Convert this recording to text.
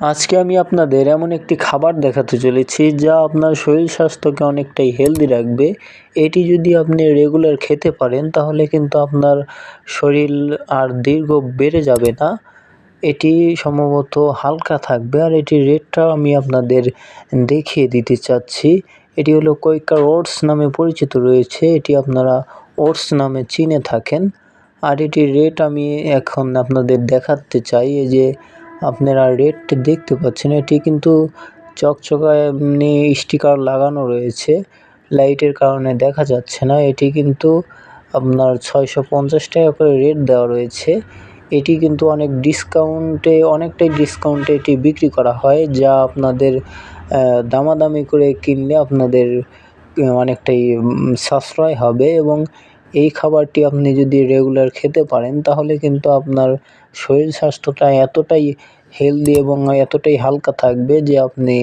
আজকে আমি আপনাদের এমন একটি খাবার দেখাতে চলেছি যা আপনার শরীর স্বাস্থ্যকে অনেকটাই হেলদি রাখবে। এটি যদি আপনি রেগুলার খেতে পারেন তাহলে কিন্তু আপনার শরীর আর দীর্ঘ বেড়ে যাবে না। এটি সম্ভবত হালকা থাকবে আর এটির রেটটাও আমি আপনাদের দেখিয়ে দিতে চাচ্ছি। এটি হলো কোয়াকার ওটস নামে পরিচিত রয়েছে। এটি আপনারা ওটস নামে চিনে থাকেন। আর এটির রেট আমি এখন আপনাদের দেখাতে চাই। এই যে আপনারা রেটটি দেখতে পাচ্ছেন, এটি কিন্তু চকচকায় এমনি স্টিকার লাগানো রয়েছে। লাইটের কারণে দেখা যাচ্ছে না। এটি কিন্তু আপনার ৬৫০ টাকা করে রেট দেওয়া রয়েছে। এটি কিন্তু অনেকটাই ডিসকাউন্টে এটি বিক্রি করা হয়, যা আপনাদের দামাদামি করে কিনলে আপনাদের অনেকটাই সাশ্রয় হবে এবং এই খাবারটি আপনি যদি রেগুলার খেতে পারেন তাহলে কিন্তু আপনার শরীর স্বাস্থ্যটা এতটাই হেলদি এবং এতটাই হালকা থাকবে যে আপনি